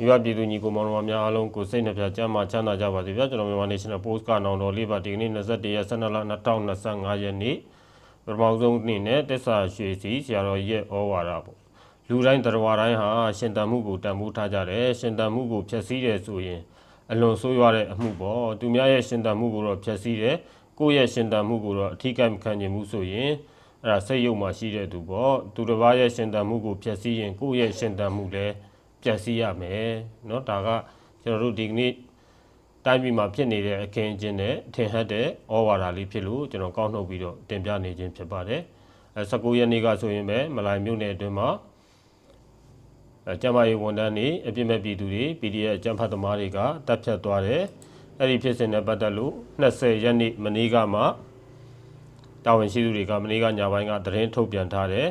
မိဘပြည်သူညီကိုမောင်နှမများအားလုံးကိုစိတ်နှပြကျမ်းမာချမ်းသာကြပါစေဗျာကျွန်တော်မြန်မာ National Post ကနောင်တော်လေးပါဒီကနေ့21ရက်12လ2025ရက်နေ့ပထမဆုံးနေ့နဲ့တစ္ဆာရွှေစီဆရာတော်ရဲ့ဩဝါဒပေါ့လူတိုင်းတရားတိုင်းဟာရှင်တန်မှုကိုတန်ဖိုးထားကြတယ်ရှင်တန်မှုကိုဖျက်ဆီးတယ်ဆိုရင်အလွန်ဆိုးရွားတဲ့အမှုပေါ့သူများရဲ့ရှင်တန်မှုကိုတော့ဖျက်ဆီးတယ်ကိုယ့်ရဲ့ရှင်တန်မှုကိုတော့အထီးကမခံနိုင်မှုဆိုရင်အဲ့ဒါစိတ်ယုံမှရှိတဲ့သူပေါ့သူတစ်ပါးရဲ့ရှင်တန်မှုကိုဖျက်ဆီးရင်ကိုယ့်ရဲ့ရှင်တန်မှုလည်းပျက်စီးရမယ်เนาะဒါကကျွန်တော်တို့ဒီကနေ့တိုင်းပြည်မှာဖြစ်နေတဲ့အခင်းအကျင်းနဲ့ထင်ဟပ်တဲ့ဩဝါဒလေးဖြစ်လို့ကျွန်တော်ကောက်နှုတ်ပြီးတော့တင်ပြနေခြင်းဖြစ်ပါတယ်19ရက်နေ့ကဆိုရင်ပဲမလိုင်မြို့နယ်အတွင်းမှာကျမရေးဝန်ထမ်းတွေအပြစ်မဲ့ပြည်သူတွေ PDF အကြမ်းဖက်သမားတွေကတပ်ဖြတ်သွားတယ်အဲ့ဒီဖြစ်စဉ်နဲ့ပတ်သက်လို့20ရက်နေ့မနေ့ကမှတာဝန်ရှိသူတွေကမနေ့ကညပိုင်းကသတင်းထုတ်ပြန်ထားတယ်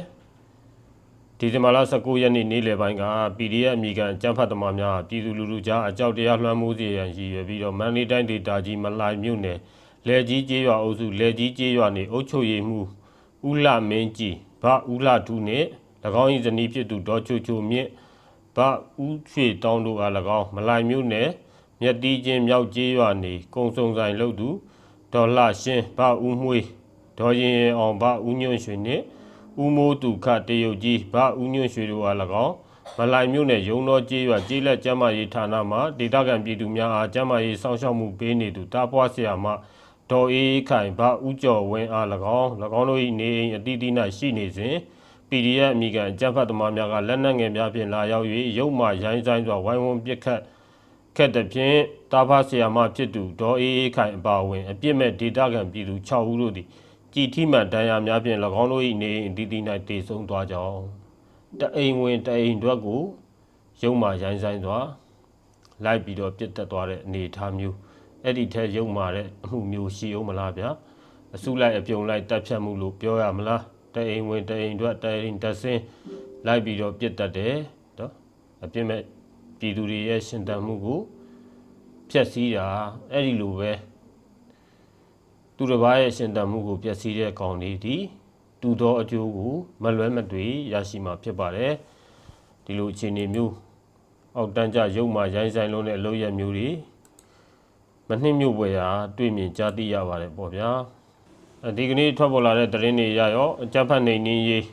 ဒီဇင်ဘာလ19ရက်နေ့နေ့လယ်ပိုင်းက PDF အမိခံအကြမ်းဖက်သမားများပြည်သူလူထုကြားအကြောက်တရားလွှမ်းမိုးစေရန်ရည်ရွယ်ပြီးတော့မန္တလေးတိုင်းဒေသကြီးမလိုင်မြို့နယ်လယ်ကြီးကျေးရွာအုပ်စုလယ်ကြီးကျေးရွာနေအုပ်ချုပ်ရေးမှူးဦးလှမင်းကြီးဗဦးလှထူးနှင့်၎င်း၏ဇနီးဖြစ်သူဒေါ်ချိုချိုမြင့်ဗဦးရွှေတောင်းတို့အား၎င်းမလိုင်မြို့နယ်မြက်တီးချင်းမြောက်ကျေးရွာနေကုံစုံဆိုင်လုပ်သူဒေါ်လှရှင်းဗဦးမွှေးဒေါ်ရင်အောင်ဗဦးညွန့်ရွှေနှင့်ဦးမိုးသူခတရုတ်ကြီးဗဦးညွန့်ရွှေတို့အား၎င်းမလိုင်မြို့နယ်ရုံတော်ကျေးရွာကျေးလက်ကျမ်းမာရေးဌာနမှဒေသခံပြည်သူများအားကျမ်းမာရေးစောင့်ရှောက်မှုပေးနေသူတာပွားဆရာမဒေါ်အေးခိုင်ဗဦးကျော်ဝင်းအား၎င်းတို့၏နေအိမ်အသီးသီး၌ရှိနေစဉ် PDF အမိခံအကြမ်းဖက်သမားများကလက်နက်ငယ်များဖြင့်လာရောက်၍ရုပ်မှရိုင်းဆိုင်စွာဝိုင်းဝန်းပစ်ခတ်ခဲ့တဲ့ဖြင့်တာဖဆရာမဖြစ်သူဒေါ်အေးခိုင်အပါအဝင်အပြစ်မဲ့ဒေသခံပြည်သူ6ဦးတို့သည်ကြည်ထိမှန်ဒဏ်ရာများဖြင့်၎င်းတို့၏နေအိမ်အသီးသီး၌တည်ဆုံသွားကြောင်းတအိမ်ဝင်တအိမ်တွက်ကိုရုပ်မှရိုင်းဆိုင်စွာလိုက်ပြီးတော့ပြစ်တက်သွားတဲ့အနေအထားမျိုးအဲ့ဒီထဲရုပ်မှတဲ့အမှုမျိုးရှိအောင်မလားဗျာအစုလိုက်အပြုံလိုက်တပ်ဖြတ်မှုလို့ပြောရမလားတအိမ်ဝင်တအိမ်တွက်တအိမ်တက်ဆင်းလိုက်ပြီးတော့ပြစ်တက်တယ်နော်အပြစ်မဲ့ပြည်သူတွေရဲ့ရှင်တန်မှုကိုဖျက်ဆီးတာအဲ့ဒီလိုပဲသူတစ်ပါးရဲ့ရှင်တန်မှုကိုဖျက်ဆီးတဲ့ကောင်လေးဒီတူသောအကျိုးကိုမလွဲမသွေရရှိမှာဖြစ်ပါတယ်ဒီလိုအခြေအနေမျိုးအောက်တန်းကြရုပ်မှရိုင်းဆိုင်လုံးတဲ့အလုပ်ရမျိုးတွေမနှိမ့်မြို့ပွဲရာတွေ့မြင်ကြားသိရပါတယ်ပေါ့ဗျာဒီကနေ့ထွက်ပေါ်လာတဲ့သတင်းတွေရရောအကြမ်းဖက်နေနည်းရေး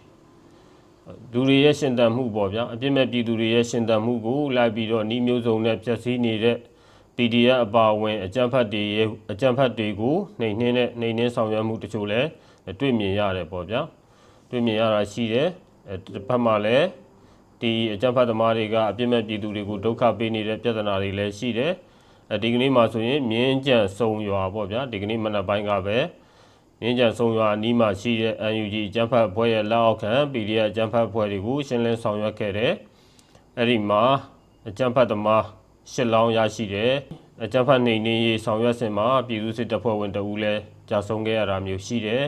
လူတွေရဲ့ရှင်တန်မှုပေါ့ဗျာအပြစ်မဲ့ပြည်သူတွေရဲ့ရှင်တန်မှုကိုလိုက်ပြီးတော့နှီးမျိုးစုံနဲ့ဖျက်ဆီးနေတဲ့ PDF အပါအဝင်အကြမ်းဖက်တွေကိုနှိမ်နှင်းဆောင်ရွက်မှုတချို့လည်းတွေ့မြင်ရတယ်ပေါ့ဗျာတွေ့မြင်ရတာရှိတယ်တစ်ဖက်မှာလည်းဒီအကြမ်းဖက်သမားတွေကအပြစ်မဲ့ပြည်သူတွေကိုဒုက္ခပေးနေတဲ့ပြဿနာတွေလည်းရှိတယ်ဒီကနေ့မှာဆိုရင်မြင်းကြံစုံရွာပေါ့ဗျာဒီကနေ့မနက်ပိုင်းကပဲမြင်းကြံစုံရွာအနီးမှာရှိတဲ့ NUG အကြမ်းဖက်အဖွဲ့ရဲ့လက်အောက်ခံ PDF အကြမ်းဖက်အဖွဲ့တွေကိုရှင်းလင်းဆောင်ရွက်ခဲ့တယ်အဲ့ဒီမှာအကြမ်းဖက်သမား8လောင်းရရှိတယ်အကြမ်းဖက်နေနေရေးဆောင်ရွက်စဉ်မှာပြည်သူစစ်တပ်ဖွဲ့ဝင်တအူးလည်းကြာဆုံးခဲ့ရတာမျိုးရှိတယ်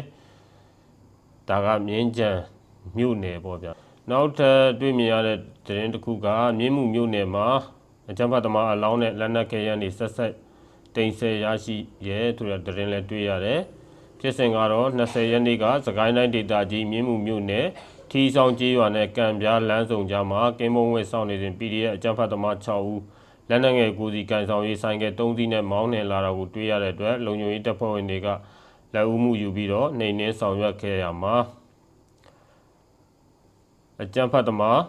ဒါကမြင်းကြံမြို့နယ်ပေါ့ဗျာနောက်ထပ်တွေ့မြင်ရတဲ့သတင်းတစ်ခုကမြင်းမှုမြို့နယ်မှာအကြမ်းဖက်သမားအလောင်းနဲ့လက်နက်ခဲယမ်းတွေဆက်တင်ဆက်ရရှိရဲဆိုတဲ့သတင်းလည်းတွေ့ရတယ်ဖြစ်စဉ်ကတော့20ရက်နေ့ကစကိုင်းတိုင်းဒေသကြီးမြင်းမှုမြို့နယ်ထီဆောင်ကျေးရွာနဲ့ကံပြားလမ်းစုံကြားမှာကင်းမုံဝဲဆောင်နေစဉ် PDF အကြမ်းဖက်သမား6ဦးလက်နက်ငယ်ကိုစီကန်ဆောင်ရေးဆိုင်က3စီးနဲ့မောင်းနှင်လာတာကိုတွေ့ရတဲ့အတွက်လုံခြုံရေးတပ်ဖွဲ့ဝင်တွေကလက်ဦးမှုယူပြီးတော့နှိမ်နှင်းဆောင်ရွက်ခဲ့ရမှာအကြမ်းဖက်သမား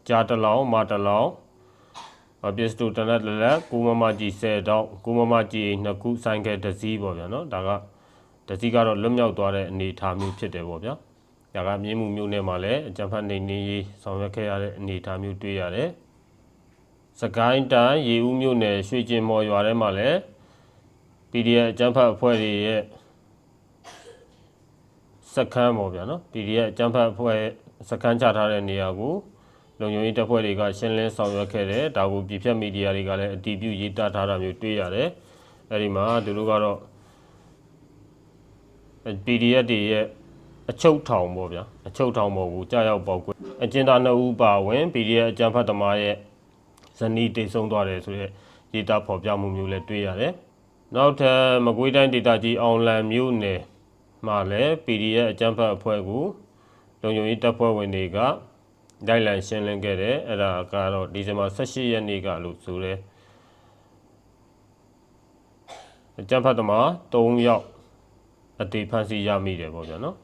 ကြားတလောင်မာတလောင်ပစ္စတိုတနက်လက်ကိုမမကြီး10တောက်ကိုမမကြီး2ခုဆိုင်ကတစည်းပေါ့ဗျာနော်ဒါကတစည်းကတော့လွတ်မြောက်သွားတဲ့အနေအထားမျိုးဖြစ်တယ်ပေါ့ဗျာဒါကမြင်းမှုမျိုးနဲ့မှလည်းအကြမ်းဖက်နေနေရေးဆောင်ရွက်ခဲ့ရတဲ့အနေအထားမျိုးတွေ့ရတယ်စကိုင်းတိုင်းရေဦးမြို့နယ်ရွှေကျင်မော်ရွာထဲမှာလည်း PDF အကြမ်းဖက်အဖွဲ့တွေရဲ့စခန်းပေါ့ဗျာနော် PDF အကြမ်းဖက်အဖွဲ့စခန်းချထားတဲ့နေရာကိုလုံခြုံရေးတပ်ဖွဲ့တွေကရှင်းလင်းဆောင်ရွက်ခဲ့တယ်ဒါကိုပြည်ဖြတ်မီဒီယာတွေကလည်းအတည်ပြုရေးသားထားတာမျိုးတွေ့ရတယ်အဲဒီမှာသူတို့ကတော့ PDF တွေရဲ့အချုပ်ထောင်ပေါ့ဗျာအချုပ်ထောင်ပေါ်ကိုကြာရောက်ပေါက်ကွဲအကျဉ်းသား2ဦးပါဝင် PDF အကြမ်းဖက်သမားရဲ့ဇနီးတိတ်ဆုံးသွားတယ်ဆိုတဲ့ရေးသားဖော်ပြမှုမျိုးလည်းတွေ့ရတယ်နောက်ထပ်မကွေးတိုင်းဒေသကြီးအောင်လံမြို့နယ်မှာလည်း PDF အကြမ်းဖက်အဖွဲ့ကိုလုံခြုံရေးတပ်ဖွဲ့ဝင်တွေက လိုက်လံရှင်းလင်းခဲ့တယ်အဲ့ဒါကတော့ဒီဇင်ဘာ18ရက်နေ့ကလို့ဆိုတယ်အကြမ်းဖက်သမား3ယောက်အသေးဖမ်းဆီးရမိတယ်ပေါ့ဗျာနော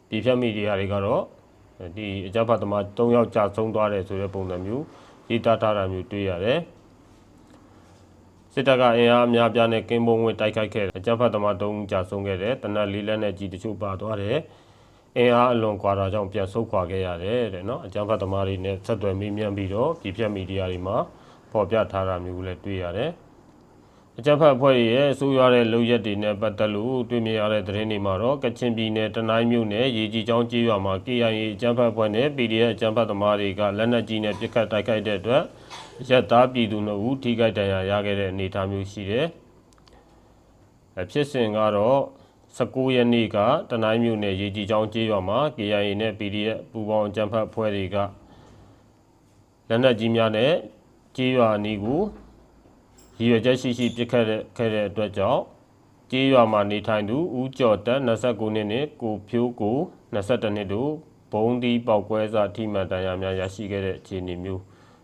်ဒီဖြတ်မီဒီယာတွေကတော့ဒီအကြမ်းဖက်သမား3ယောက်ကြာဆုံးသွားတယ်ဆိုတဲ့ပုံစံမျိုးရေးသားထားတာမျိုးတွေ့ရတယ်စစ်တပ်ကအင်အားအများပြားနဲ့ကင်းဘုံဝင်တိုက်ခိုက်ခဲ့တယ်အကြမ်းဖက်သမား3ဦးကြာဆုံးခဲ့တယ်တနက်လေးလက်နဲ့ကြီးတချို့ပါသွားတယ်အင်အားအလွန်ကွာတာကြောင့်ပြန်ဆုတ်ခွာခဲ့ရတယ်တဲ့နော်အကြမ်းဖက်သမားတွေနဲ့ဆက်သွယ်မေးမြန်းပြီးတော့ဒီဖြတ်မီဒီယာတွေမှာပေါ်ပြထားတာမျိုးလည်းတွေ့ရတယ်အကြမ်းဖက်အဖွဲ့ရဲ့ဆိုးရွားတဲ့လုပ်ရက်တွေနဲ့ပတ်သက်လို့တွေ့မြင်ရတဲ့သတင်းတွေမှာတော့ကချင်ပြည်နယ်တနိုင်းမြို့နယ်ရေကြီးချောင်းကျေးရွာမှာ KIA အကြမ်းဖက်အဖွဲ့နဲ့ PDF အကြမ်းဖက်သမားတွေကလက်နက်ကြီးနဲ့ပစ်ခတ်တိုက်ခိုက်တဲ့အတွက်ရက်သားပြည်သူ2ဦးထိခိုက်ဒဏ်ရာရခဲ့တဲ့အနေအထားမျိုးရှိတယ်။ဖြစ်စဉ်ကတော့19ရက်နေ့ကတနိုင်းမြို့နယ်ရေကြီးချောင်းကျေးရွာမှာ KIA နဲ့ PDF ပူးပေါင်းအကြမ်းဖက်အဖွဲ့တွေကလက်နက်ကြီးများနဲ့ကျေးရွာအနီးကိုရည်ရွယ်ချက်ရှိပစ်ခတ်ခဲ့တဲ့အတွက်ကြောင့်ကျေးရွာမှာနေထိုင်သူဦးကျော်တက်29နှစ်နဲ့ကိုဖြိုးကို22နှစ်တို့ဘုံဒီပေါက်ကွဲစာထိမှန်တရားများရရှိခဲ့တဲ့အခြေအနေမျို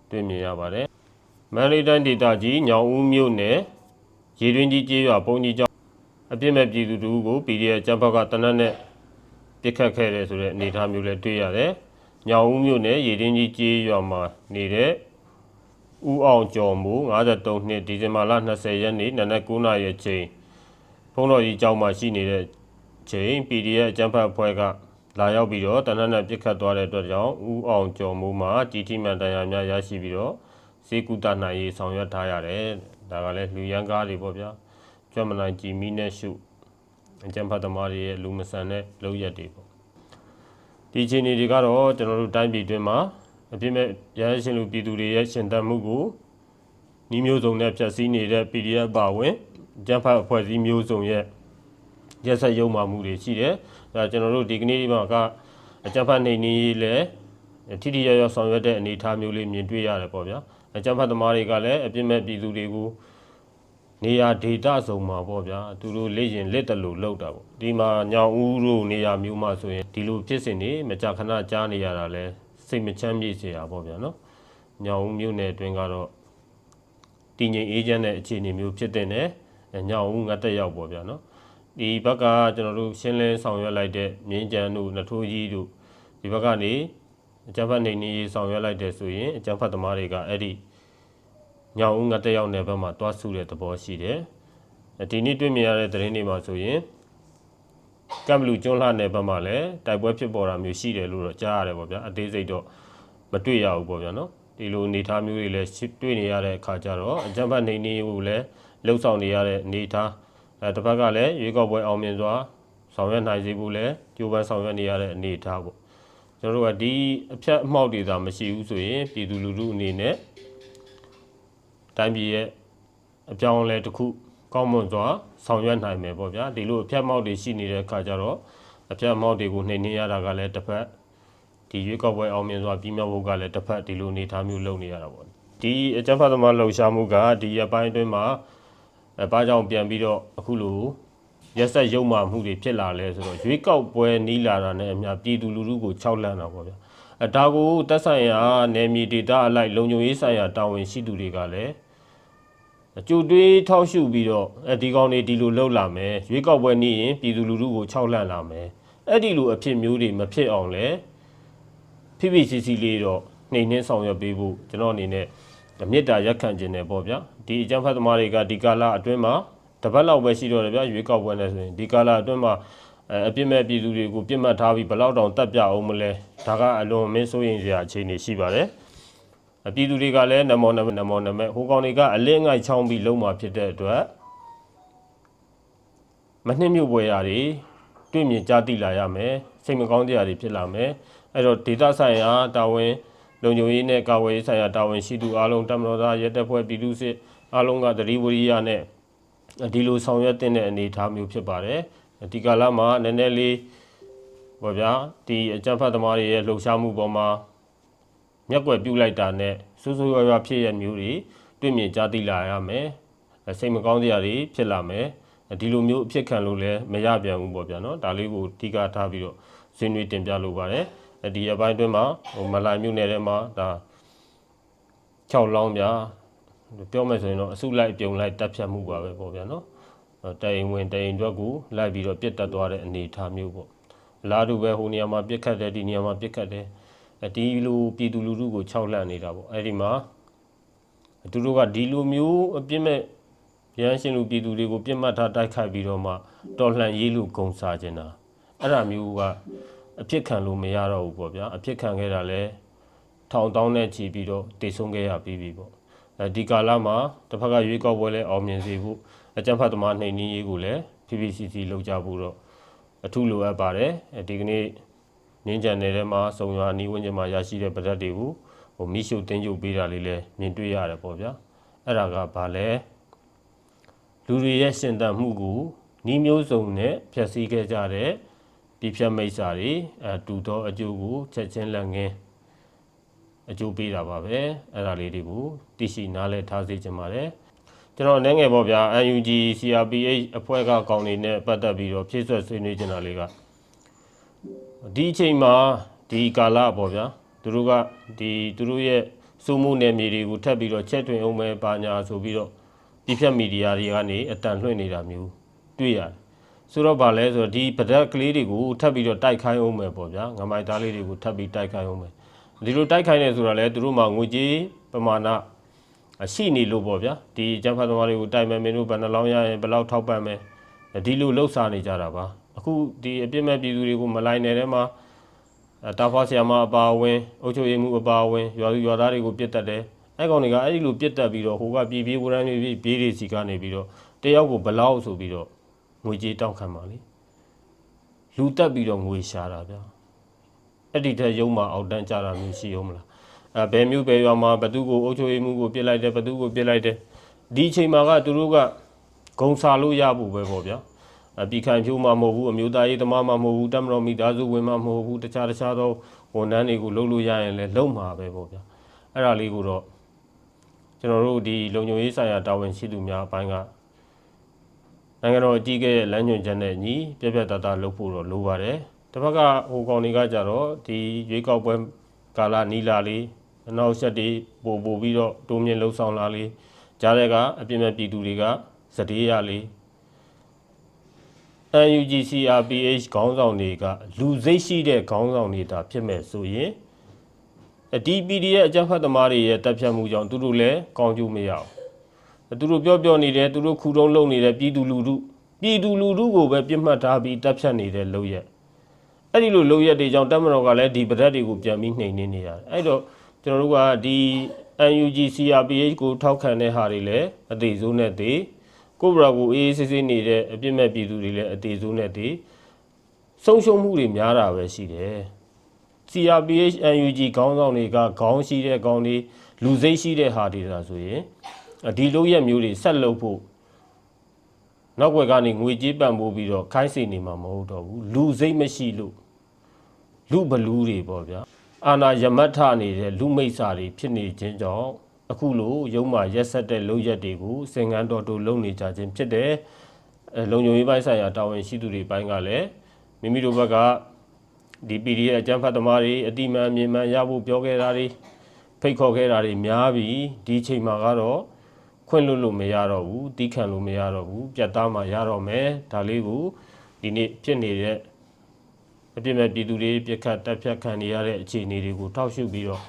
းတွေ့မြင်ရပါတယ်။မန္တလေးတိုင်းဒေသကြီးညောင်ဦးမြို့နယ်ရေတွင်းကြီးကျေးရွာပုံကြီးကျောင်းအပြစ်မဲ့ပြည်သူတို့ကို PDF ကျန်းဖက်ကတနက်နဲ့ပစ်ခတ်ခဲ့တဲ့ဆိုတဲ့အနေအထားမျိုးလည်းတွေ့ရတယ်။ညောင်ဦးမြို့နယ်ရေတွင်းကြီးကျေးရွာမှာနေတဲ့ဦးအောင်ကျော်မိုး53နှစ်ဒီဇင်ဘာလ20ရက်နေ့နနက်9:00နာရီအချိန်ဘုံတော်ကြီးကျောင်းမှာရှိနေတဲ့ချိန် PDF အကြမ်းဖက်အဖွဲ့ကလာရောက်ပြီးတော့တနက်နဲ့ပစ်ခတ်သွားတဲ့အတွက်ကြောင့်ဦးအောင်ကျော်မိုးမှာကြီးထိမှန်တရားများရရှိပြီးတော့စေကူတာနိုင်ရေးဆောင်ရွက်ထားရတယ်ဒါကလည်းလူရန်ကားတွေပေါ့ဗျာကြွမနိုင်ကြည်မီနဲ့ရှုအကြမ်းဖက်သမားတွေရဲ့လူမဆန်တဲ့လုပ်ရက်တွေပေါ့ဒီအခြေအနေတွေကတော့ကျွန်တော်တို့တိုင်းပြည်တွင်းမှာအပြစ်မဲ့ရဟရှင်လူပြည်သူတွေရဲ့ရှင်သန်မှုကိုနှီးမျိုးစုံနဲ့ဖျက်ဆီးနေတဲ့ PDF ပါဝင်ကျန်းဖတ်အဖွဲ့အစည်းမျိုးစုံရဲ့ရက်စက်ရုံမှမှုတွေရှိတယ်။ဒါကျွန်တော်တို့ဒီကနေ့ဒီမှာကအကျန်းဖတ်နေနေလဲထိထိရောက်ရောက်ဆောင်ရွက်တဲ့အနေအထားမျိုးလေးမြင်တွေ့ရတယ်ပေါ့ဗျာ။အကျန်းဖတ်သမားတွေကလည်းအပြစ်မဲ့ပြည်သူတွေကိုနေရာဒေသစုံမှာပေါ့ဗျာသူတို့လက်ရင်လက်တလူလောက်တာပေါ့ဒီမှာညောင်ဦးတို့နေရာမျိုးမှာဆိုရင်ဒီလိုဖြစ်စဉ်တွေမကြာခဏကြားနေရတာလဲစိတ်မချမ်းမြေ့စေရပေါ့ဗျာနော်ညောင်ဦးမြို့နယ်အတွင်းကတော့တည်ငြိမ်အေးချမ်းတဲ့အခြေအနေမျိုးဖြစ်တဲ့နဲ့ညောင်ဦးငတ်တက်ရောက်ပေါ့ဗျာနော်ဒီဘက်ကကျွန်တော်တို့ရှင်းလင်းဆောင်ရွက်လိုက်တဲ့မြင်းကြံတို့နထိုးကြီးတို့ဒီဘက်ကနေအကြမ်းဖက်နေနေဆောင်ရွက်လိုက်တဲ့ဆိုရင်အကြမ်းဖက်သမားတွေကအဲ့ဒီညောင်ဦးငတ်တက်ရောက်နယ်ဘက်မှာတွားဆုတဲ့သဘောရှိတယ်ဒီနေ့တွေ့မြင်ရတဲ့သတင်းတွေမှာဆိုရင်ကမ်ဘလူကျွန်းလှနယ်ဘက်မှာလည်းတိုက်ပွဲဖြစ်ပေါ်တာမျိုးရှိတယ်လို့တော့ကြားရတယ်ပေါ့ဗျာအသေးစိတ်တော့မတွေ့ရဘူးပေါ့ဗျာနော်ဒီလိုအနေအထားမျိုးတွေလည်းတွေ့နေရတဲ့အခါကျတော့အကြမ်းဖက်နေနေကိုလည်းလှုပ်ဆောင်နေရတဲ့အနေအထားတစ်ဖက်ကလည်းရွေးကောက်ပွဲအောင်မြင်စွာဆောင်ရွက်နိုင်စေဖို့လည်းကြိုးပမ်းဆောင်ရွက်နေရတဲ့အနေအထားပေါ့ကျွန်တော်တို့ကဒီအဖြတ်အမှောက်တွေသာမရှိဘူးဆိုရင်ပြည်သူလူထုအနေနဲ့တိုင်းပြည်ရဲ့အပြောင်းအလဲတစ်ခုကောင်းမွန်စွာဆောင်ရွက်နိုင်မယ်ပေါ့ဗျာဒီလိုအဖြတ်အမှောက်တွေရှိနေတဲ့အခါကျတော့အဖြတ်အမှောက်တွေကိုနှိမ်နင်းရတာကလည်းတစ်ဖက်ဒီရွေးကောက်ပွဲအောင်မြင်စွာပြီးမြောက်ဖို့ကလည်းတစ်ဖက်ဒီလိုအနေအထားမျိုးလုပ်နေရတာပေါ့ဒီအကြမ်းဖက်သမားလှုပ်ရှားမှုကဒီအပိုင်းအတွင်းမှာဘာကြောင့်ပြန်ပြီးတော့အခုလိုရက်ဆက်ရုံမှမှုတွေဖြစ်လာလဲဆိုတော့ရွေးကောက်ပွဲနီးလာတာနဲ့အမျှပြည်သူလူထုကိုခြောက်လန့်တာပေါ့ဗျာဒါကိုတက်ဆိုင်ရာနယ်မြေဒေသအလိုက်လုံခြုံရေးဆိုင်ရာတာဝန်ရှိသူတွေကလည်းအကျိုးတွေးထောက်ရှုပြီးတော့ဒီကောင်တွေဒီလိုလှုပ်လာမယ်ရွေးကောက်ပွဲနီးရင်ပြည်သူလူထုကိုခြောက်လန့်လာမယ်အဲ့ဒီလိုအဖြစ်မျိုးတွေမဖြစ်အောင်လဲဖိဖိစီစီလေးတော့နှိမ်နှင်းဆောင်ရွက်ပေးဖို့ကျွန်တော်အနေနဲ့မေတ္တာရက်ခံခြင်းနဲ့ပေါ့ဗျာဒီအကြမ်းဖက်သမားတွေကဒီကာလအတွင်းမှာတပတ်လောက်ပဲရှိတော့တယ်ဗျာရွေးကောက်ပွဲနဲ့ဆိုရင်ဒီကာလအတွင်းမှာအပြစ်မဲ့ပြည်သူတွေကိုပြစ်မှတ်ထားပြီးဘလောက်တောင်တက်ပြအောင်မလဲဒါကအလွန်မင်းစိုးရင်စရာအခြေအနေရှိပါတယ်ပြည်သူတွေကလည်းနမောနမဲဟိုကောင်တွေကအလင်းငိုက်ချောင်းပြီးလုံးမှာဖြစ်တဲ့အတွက်မနှိမ့်မြုပ်ပွဲရာတွေတွေ့မြင်ကြားသိလာရမယ်စိတ်မကောင်းတရားတွေဖြစ်လာမယ်အဲ့တော့ဒေသဆိုင်ရာတာဝန်လုံခြုံရေးနဲ့ကာကွယ်ရေးဆိုင်ရာတာဝန်ရှိသူအားလုံးတမတော်သားရဲတပ်ဖွဲ့ပြည်သူစစ်အားလုံးကသတိဝိရိယနဲ့ဒီလိုဆောင်ရွက်တဲ့အနေအထားမျိုးဖြစ်ပါတယ်ဒီကာလမှာနည်းနည်းလေးပေါ့ဗျာဒီအကြမ်းဖက်သမားတွေရဲ့လှုပ်ရှားမှုပေါ်မှာမျက်ကွယ်ပြုတ်လိုက်တာနဲ့စိုးစိုးရွားရွားဖြစ်ရမျိုးတွေတွေ့မြင်ကြားသိလာရမယ်စိတ်မကောင်းစရာတွေဖြစ်လာမယ်ဒီလိုမျိုးအဖြစ်ခံလို့လည်းမရပြန်ဘူးပေါ့ဗျာနော်ဒါလေးကိုအဓိကထားပြီးတော့ဆွေးနွေးတင်ပြလိုပါတယ် ဒီအပိုင်းတွင်းမှာမလိုင်မြို့နယ်ထဲမှာဒါ6လောင်းပြပြောမယ်ဆိုရင်တော့အစုလိုက်ပြုံလိုက်တက်ဖြတ်မှုပါပဲပေါ့ဗျာနော်တိုင်ဝင်တိုင်အတွက်ကိုလိုက်ပြီးတော့ပြစ်တက်သွားတဲ့အနေအထားမျိုးပေါ့လာတူပဲဟိုနေရာမှာပြစ်ခတ်တယ်ဒီနေရာမှာပြစ်ခတ်တယ်ဒီလိုပြည်သူလူထုကို6လန့်နေတာပေါ့အဲ့ဒီမှာသူတို့ကဒီလိုမျိုးအပြစ်မဲ့ရန်ရှင်လူပြည်သူတွေကိုပြစ်မှတ်ထားတိုက်ခိုက်ပြီးတော့မှတော်လှန်ရေးလူဂုံစားခြင်းတာအဲ့ဒါမျိုးကအဖြစ်ခံလို့မရတော့ဘူးပေါ့ဗျာအဖြစ်ခံခဲ့တာလဲထောင်တောင်းနဲ့ချီပြီးတော့တည်ဆုံးခဲ့ရပြီးပြီပေါ့ဒီကာလမှာတစ်ဖက်ကရွေးကောက်ပွဲလဲအောင်မြင်စေဖို့အကြမ်းဖက်သမားနှိမ်နင်းရေးကိုလည်း PPCC လောက်ကြဖို့တော့အထူးလိုအပ်ပါတယ်ဒီကနေ့ငင်းကြံနေတဲ့မှာစုံရွာနီးဝန်းကျင်မှာရရှိတဲ့ဗဒတ်တွေကိုမိရှုတင်းကျုပ်ပေးတာလေးလည်းမြင်တွေ့ရတယ်ပေါ့ဗျာအဲ့ဒါကဘာလဲလူတွေရဲ့ရှင်သန်မှုကိုနီးမျိုးစုံနဲ့ဖျက်ဆီးခဲ့ကြတဲ့ဒီဖြတ်မိတ်စာတွေတူသောအကျိုးကိုချက်ချင်းလက်ငင်းအကျိုးပေးတာပါပဲအဲ့ဒါလေးတွေကိုသိရှိနားလည်ထားစေချင်ပါတယ်ကျွန်တော်အနေငယ်ပေါ့ဗျာ NUG CRPH အဖွဲ့ကကောင်းနေနဲ့ပတ်သက်ပြီးတော့ဖြည့်ဆွတ်ဆွေးနွေးချင်တာလေးကဒီအချိန်မှာဒီကာလပေါ့ဗျာသူတို့ကသူတို့ရဲ့စိုးမိုးနယ်မြေတွေကိုထပ်ပြီးတော့ချက်တွင်အောင်ပဲပါညာဆိုပြီးတော့ဒီဖြတ်မီဒီယာတွေကနေအတန်လွှင့်နေတာမျိုးတွေ့ရတယ်ဆိုတော့ဗာလဲဆိုတော့ဒီပဒက်ကလေးတွေကိုထပ်ပြီးတော့တိုက်ခိုင်းအောင်မယ်ပေါ့ဗျာငမိုက်သားလေးတွေကိုထပ်ပြီးတိုက်ခိုင်းအောင်မယ်ဒီလိုတိုက်ခိုင်းနေဆိုတာလဲသူတို့မှငွေကြေးပမာဏရှိနေလို့ပေါ့ဗျာဒီကျန်းဖတ်သမားတွေကိုတိုက်မယ်မင်းတို့ဘယ်နှလောင်းရရင်ဘယ်လောက်ထောက်ပံ့မယ်ဒီလိုလှုပ်ရှားနေကြတာပါအခုဒီအပြစ်မဲ့ပြည်သူတွေကိုမလိုက်နယ်ထဲမှာတာဖာဆီယာမအပါအဝင်အုပ်ချုပ်ရေးမှုအပါအဝင်ရွာသားတွေကိုပြစ်တက်တယ်အဲ့ကောင်တွေကအဲ့ဒီလိုပြစ်တက်ပြီးတော့ဟိုကပြေးဝရမ်းပြေးတွေစီကနေပြီးတော့တယောက်ကိုဘလောက်ဆိုပြီးတော့ငွေကြေးတောင်းခံပါလေလူတက်ပြီးတော့ငွေရှာတာဗျာအဲ့ဒီထက်ရုံးမှာအောက်တန်းကြတာမျိုးရှိအောင်မလားဘယ်မျိုးပဲရွာမှာဘသူကိုအုပ်ချုပ်ရေးမှုကိုပြစ်လိုက်တယ်ဘသူကိုပြစ်လိုက်တယ်ဒီအချိန်မှာကသူတို့ကဂုံစာလို့ရဖို့ပဲပေါ့ဗျာပြည်ခိုင်ဖြိုးမှမဟုတ်ဘူးအမျိုးသားရေးသမားမှမဟုတ်ဘူးတမတော်မိသားစုဝင်မှမဟုတ်ဘူးတခြားသောဝန်ထမ်းတွေကိုလုပ်လို့ရရင်လည်းလုပ်မှာပဲပေါ့ဗျာအဲ့ဒါလေးကိုတော့ကျွန်တော်တို့ဒီလုံခြုံရေးဆိုင်ရာတာဝန်ရှိသူများအပိုင်းကနိုင်ငံတော်အကြီးအကဲရဲ့လမ်းညွှန်ချက်နဲ့ညီပြပြတသားလုပ်ဖို့တော့လိုပါတယ်တစ်ဖက်ကဟိုကောင်တွေကကြတော့ဒီရွေးကောက်ပွဲကာလနီလာလေးအနောက်ဆက်တွေပို့ပြီးတော့တိုးမြင့်လှုပ်ဆောင်လာလေးကြားတဲ့ကအပြစ်မဲ့ပြည်သူတွေကစတေးရလေး NUG CRPH ခေါင်းဆောင်တွေကလူစိတ်ရှိတဲ့ခေါင်းဆောင်နေတာဖြစ်မဲ့ဆိုရင်ဒီ PDF အကြမ်းဖက်သမားတွေရဲ့တပ်ဖြတ်မှုကြောင့်သူတို့လည်းကောင်းကျိုးမရဘူးသူတို့ပြောနေတယ်သူတို့ခုတုံးလုံနေတဲ့ပြည်သူလူထုကိုပဲပြစ်မှတ်ထားပြီးတပ်ဖြတ်နေတဲ့လုပ်ရက်အဲ့ဒီလိုလုပ်ရက်တွေကြောင့်တပ်မတော်ကလည်းဒီဗဒတ်တွေကိုပြန်ပြီးနှိမ်နှင်းနေရတယ်အဲ့တော့ကျွန်တော်တို့ကဒီ NUG CRPH ကိုထောက်ခံတဲ့ဟာတွေလည်းအသေးစိုးနဲ့သေးကိုဘရာကိုအေးဆေးဆေးနေတဲ့အပြစ်မဲ့ပြည်သူတွေလည်းအသေးစိုးနဲ့သေးဆုံးရှုံးမှုတွေများတာပဲရှိတယ် CRPH NUG ခေါင်းဆောင်တွေကခေါင်းရှိတဲ့ခေါင်းတွေလူစိတ်ရှိတဲ့ဟာတွေဒါဆိုရင်ဒီလိုရက်မျိုးတွေဆက်လုပ်ဖို့နောက်ွယ်ကနေငွေကြေးပံ့ပိုးပြီးတော့ခိုင်းစေနေမှာမဟုတ်တော့ဘူးလူစိတ်မရှိလို့လူဘလူးတွေပေါ့ဗျာအာနာယမတ်ထနေတဲ့လူမိတ်စာတွေဖြစ်နေခြင်းကြောင့်အခုလိုရုံးမှာရက်ဆက်တဲ့လုပ်ရက်တွေကိုစင်ကန်းတော်တို့လုပ်နေကြခြင်းဖြစ်တယ်လုံခြုံရေးပိုင်းဆိုင်ရာတာဝန်ရှိသူတွေပိုင်းကလည်းမိမိတို့ဘက်ကဒီ PDF အကြမ်းဖက်သမားတွေအတိမန်မြေမှန်ရဖို့ပြောခဲ့တာတွေဖိတ်ခေါ်ခဲ့တာတွေများပြီးဒီချိန်မှာကတော့ခွင့်လွတ်လို့မရတော့ဘူးတီးခံလို့မရတော့ဘူးပြတ်သားမှရတော့မယ်ဒါလေးကိုဒီနေ့ဖြစ်နေတဲ့အပြစ်မဲ့ပြည်သူတွေပြစ်ခတ်တပ်ဖြတ်ခံနေရတဲ့အခြေအနေတွေကိုထောက်ရှုပြီးတော့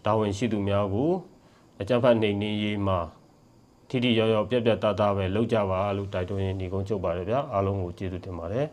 တာဝန်ရှိသူများကိုအကြမ်းဖက်နှိမ်နင်းရေးမှာထိထိရောက်ရောက်ပြတ်ပြတ်သားသားပဲလုပ်ကြပါလို့တိုက်တွန်းရင်းဒီကုန်းချုပ်ပါတယ်ဗျာအားလုံးကိုကျေးဇူးတင်ပါတယ်